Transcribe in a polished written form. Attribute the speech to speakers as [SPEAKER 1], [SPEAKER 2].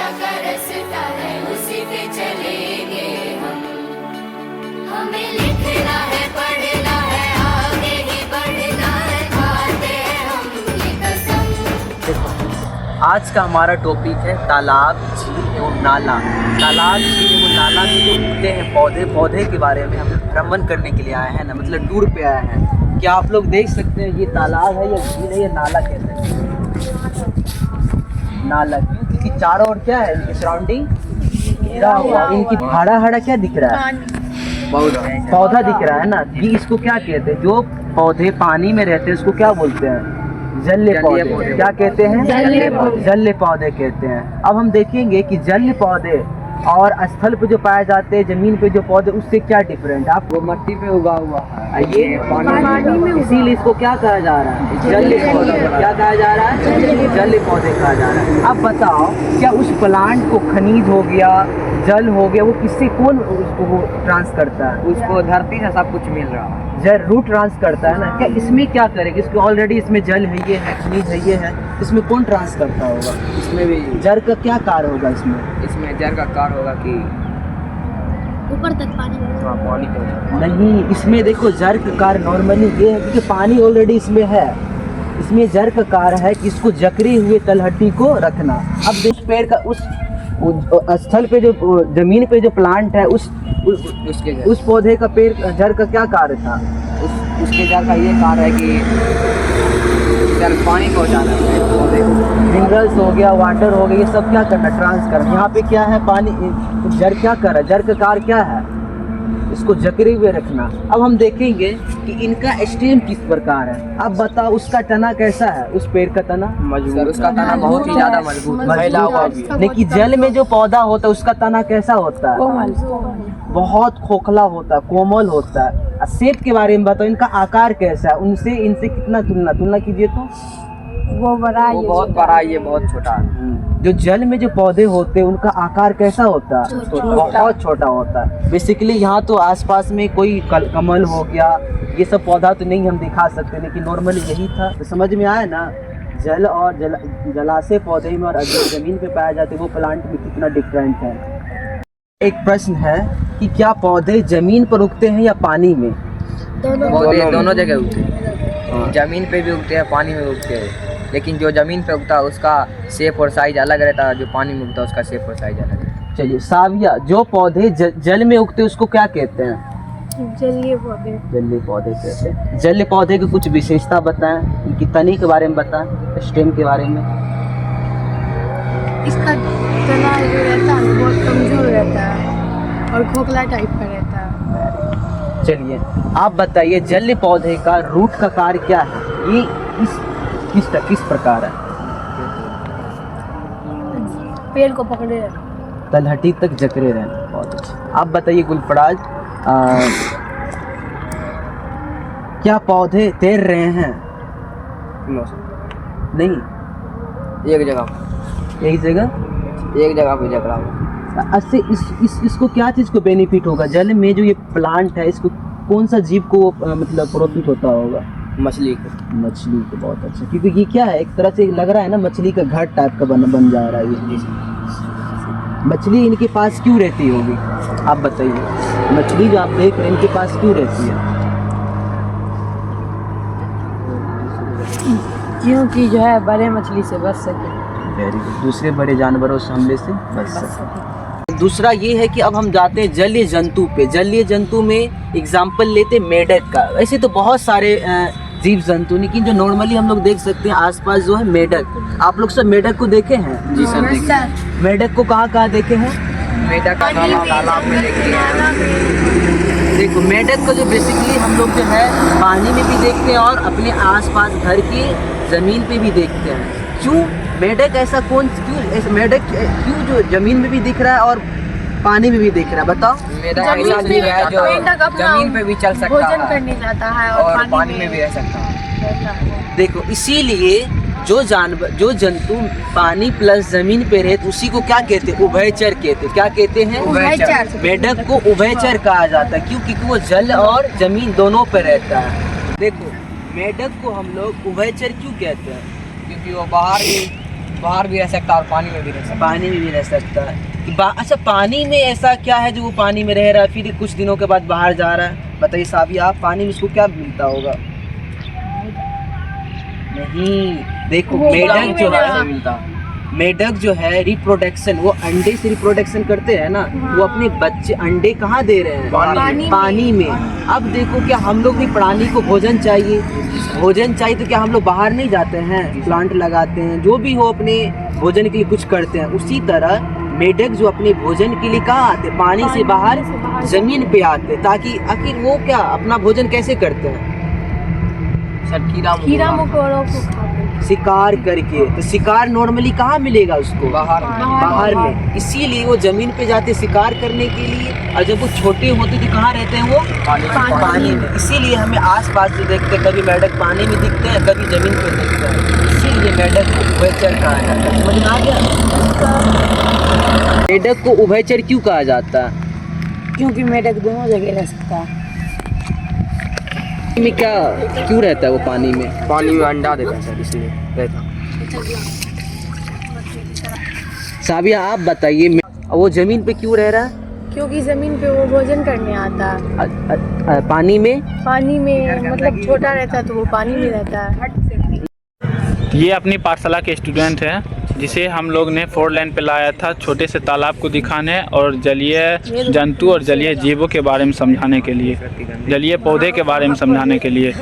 [SPEAKER 1] शिक्षा का रास्ता है उसी पे चलेंगे हम। हमें लिखना है पढ़ना है आगे ही बढ़ना है, खाते हैं हम ये कसम।
[SPEAKER 2] आज का हमारा टॉपिक है तालाब, झील एवं नाला। तालाब, झील एवं नाला में जो उगते हैं पौधे के बारे में हम भ्रमण करने के लिए आए हैं ना, मतलब टूर पे आए हैं। क्या आप लोग देख सकते हैं ये तालाब है या झील है या नाला कहते हैं? नाला, क्योंकि चारों ओर क्या है, इनकी सराउंडिंग घिरा हुआ। इनकी हरा हरा क्या दिख रहा है? पौधा दिख रहा है ना। ये इसको क्या कहते हैं? जो पौधे पानी में रहते हैं उसको क्या बोलते हैं? जलीय पौधे। क्या कहते हैं? जलीय पौधे कहते हैं। अब हम देखेंगे कि जलीय पौधे और स्थल पे जो पाए जाते हैं, जमीन पे जो पौधे, उससे क्या डिफरेंट है? आपको मट्टी पे उगा हुआ है, ये पानी में, इसीलिए इसको क्या कहा जा रहा है? जलीय पौधे। क्या कहा जा रहा है? जलीय पौधे कहा जा रहा है। अब बताओ, क्या उस प्लांट को खनिज हो गया, जल हो गया, वो किससे कौन उसको ट्रांस करता है? उसको धरती से सब कुछ मिल रहा है, जल रूट ट्रांस करता है ना। क्या इसमें क्या करेगा? इसको ऑलरेडी इसमें जल है, ये है, खनिज है, ये है, इसमें कौन ट्रांस करता होगा? इसमें भी जल का क्या कार्य होगा? इसमें जल का कार्य होगा कि
[SPEAKER 3] ऊपर तक पानी
[SPEAKER 2] नहीं, इसमें देखो जर का कार्य नॉर्मली ये है क्योंकि पानी ऑलरेडी इसमें है। इसमें जर का कार्य है कि इसको जकड़ी हुए तलहटी को रखना। अब उस पेड़ का उस स्थल पे जो जमीन पे जो प्लांट है उस पौधे का पेड़ जड़ का क्या कार्य था? उसके जड़ का ये कार्य है कि जल पानी पहुंचाना है पौधे को। मिनरल्स हो गया, वाटर हो गया, ये सब क्या करना? ट्रांस करना। यहाँ पे क्या है? पानी। जड़ क्या कर रहा है? जड़ का कार्य क्या है? इसको जकड़े हुए रखना। अब हम देखेंगे कि इनका स्टेम किस प्रकार है। अब बताओ, उसका तना कैसा है? उस पेड़ का तना मजबूत। उसका तना बहुत ही ज्यादा मजबूत फैला हुआ भी है। लेकिन जल में जो पौधा होता है उसका तना कैसा होता है? बहुत खोखला होता है, कोमल होता है। सेब के बारे में बताओ, इनका आकार कैसा है? इनसे कितना तुलना कीजिए तो
[SPEAKER 3] वो बड़ा,
[SPEAKER 2] वो बहुत बड़ा, ये बहुत छोटा। जो जल में जो पौधे होते हैं उनका आकार कैसा होता है? बहुत छोटा होता है। बेसिकली यहाँ तो आसपास में कोई कमल हो गया, ये सब पौधा तो नहीं हम दिखा सकते, लेकिन नॉर्मली यही था। तो समझ में आया ना, जल और जलाशय पौधे में और जमीन पे पाए जाते वो प्लांट में कितना डिफरेंट है। एक प्रश्न है कि क्या पौधे जमीन पर उगते हैं या पानी में?
[SPEAKER 4] दोनों जगह उगते हैं। जमीन पे भी उगते हैं, पानी में उगते हैं। लेकिन जो जमीन पे उगता है उसका शेप और साइज अलग रहता है, जो पानी में उगता है उसका शेप और साइज अलग रहता है।
[SPEAKER 2] चलिए साविया, जो पौधे जल में उगते हैं उसको क्या कहते हैं?
[SPEAKER 3] जलीय पौधे।
[SPEAKER 2] जलीय पौधे कहते हैं। जलीय पौधे की कुछ विशेषता बताएं, इनकी तनी के बारे में बताएं, स्टेम के बारे में।
[SPEAKER 3] इसका तना जो रहता है बहुत कमजोर रहता है और खोखला टाइप का रहता है।
[SPEAKER 2] चलिए आप बताइए, जलीय पौधे का रूट का कार्य क्या है? ये किस प्रकार है?
[SPEAKER 3] पेड़ को पकड़े रहता,
[SPEAKER 2] तलहटी तक जकड़े रहना। बहुत अच्छा। आप बताइए गुलफराज, क्या पौधे तैर रहे हैं? नहीं,
[SPEAKER 4] एक जगह पे जकड़ा हुआ।
[SPEAKER 2] इससे इसको क्या चीज़ को बेनिफिट होगा? जल में जो ये प्लांट है इसको कौन सा जीव को मतलब प्रॉफिट होता होगा? मछली को। बहुत अच्छा, क्योंकि ये क्या है, एक तरह से लग रहा है ना मछली का घर टाइप का बन जा रहा है ये। मछली इनके पास क्यों रहती होगी? आप बताइए, मछली जो आप देख रहे हैं इनके पास क्यों रहती है?
[SPEAKER 3] क्योंकि जो है बड़े मछली से बच सके।
[SPEAKER 2] वेरी गुड, दूसरे बड़े जानवरों से हमले से बच सके। दूसरा ये है कि अब हम जाते हैं जलीय जंतु पे। जलीय जंतु में एग्जाम्पल लेते मेढक का। ऐसे तो बहुत सारे जीव जंतु, लेकिन जो नॉर्मली हम लोग देख सकते हैं आसपास जो है मेढक। आप लोग सब मेढक को देखे हैं?
[SPEAKER 4] जी सर, देखे।
[SPEAKER 2] मेढक को कहाँ देखे हैं?
[SPEAKER 4] मेढक का तालाब में देखते हैं।
[SPEAKER 2] देखो, मेढक को जो बेसिकली हम लोग जो है पानी में भी देखते हैं और अपने आसपास घर की जमीन पे भी देखते हैं। क्यों मेढक ऐसा मेढक क्यों जो जमीन में भी दिख रहा है और पानी में भी दिख रहा है? बताओ।
[SPEAKER 4] मेढक ऐसा जीव है जो जमीन पे भी चल सकता है,
[SPEAKER 3] भोजन करने जाता है और
[SPEAKER 4] पानी में भी रह सकता है।
[SPEAKER 2] देखो, इसीलिए जो जंतु पानी प्लस जमीन पे रहे तो उसी को क्या कहते हैं? उभयचर कहते हैं। क्या कहते हैं?
[SPEAKER 3] उभयचर।
[SPEAKER 2] मेढक को उभयचर कहा जाता है। क्यों? क्योंकि वो जल और जमीन दोनों पे रहता है। देखो, मेढक को हम लोग उभयचर क्यों कहते हैं?
[SPEAKER 4] क्योंकि वो बाहर भी बाहर भी रह सकता है और पानी में भी रह सकता
[SPEAKER 2] पानी में भी रह सकता है अच्छा पानी में ऐसा क्या है जो वो पानी में रह रहा है फिर कुछ दिनों के बाद बाहर जा रहा है? बताइए साबिया, आप पानी में उसको क्या मिलता होगा? नहीं, देखो
[SPEAKER 3] वो
[SPEAKER 2] मेढक
[SPEAKER 3] पानी
[SPEAKER 2] जो
[SPEAKER 3] में
[SPEAKER 2] है
[SPEAKER 3] रहा।
[SPEAKER 2] मिलता, मेढक जो है रिप्रोडक्शन, वो अंडे से रिप्रोडक्शन करते हैं ना, वो अपने बच्चे अंडे कहाँ दे रहे हैं? पानी में। अब देखो क्या हम लोग भी प्राणी को भोजन चाहिए, तो क्या हम लोग बाहर नहीं जाते हैं, प्लांट लगाते हैं, जो भी हो अपने भोजन के लिए कुछ करते हैं। उसी तरह मेढक जो अपने भोजन के लिए कहाँ आते, पानी से बाहर जमीन पे आते, ताकि आखिर वो क्या अपना भोजन कैसे करते हैं?
[SPEAKER 4] सर
[SPEAKER 3] कीड़ा मकोड़ों को खाकर।
[SPEAKER 2] शिकार करके। तो शिकार नॉर्मली कहाँ मिलेगा उसको? बाहर में। इसीलिए वो जमीन पे जाते शिकार करने के लिए, और जब वो छोटे होते तो कहाँ रहते हैं वो? पानी में। इसीलिए हमें आसपास जो देखते हैं, कभी मेढक पानी में दिखते हैं, कभी जमीन पे दिखते हैं। इसीलिए मेढक को उभयचर कहा जाता है। समझ में आ गया? मेढक को उभयचर क्यों कहा जाता है?
[SPEAKER 3] क्योंकि मेढक दोनों जगह रह सकता है।
[SPEAKER 2] में क्या क्यों रहता है वो पानी में?
[SPEAKER 4] पानी में अंडा देता है सर, इसलिए रहता।
[SPEAKER 2] साबिया आप बताइए, वो जमीन पे क्यों रह रहा है?
[SPEAKER 3] क्योंकि जमीन पे वो भोजन करने आता है।
[SPEAKER 2] पानी में
[SPEAKER 3] मतलब छोटा रहता है तो वो पानी में रहता है।
[SPEAKER 5] ये अपनी पाठशाला के स्टूडेंट हैं, जिसे हम लोग ने 4 लाइन पे लाया था छोटे से तालाब को दिखाने और जलीय जंतु और जलीय जीवों के बारे में समझाने के लिए, जलीय पौधे के बारे में समझाने के लिए।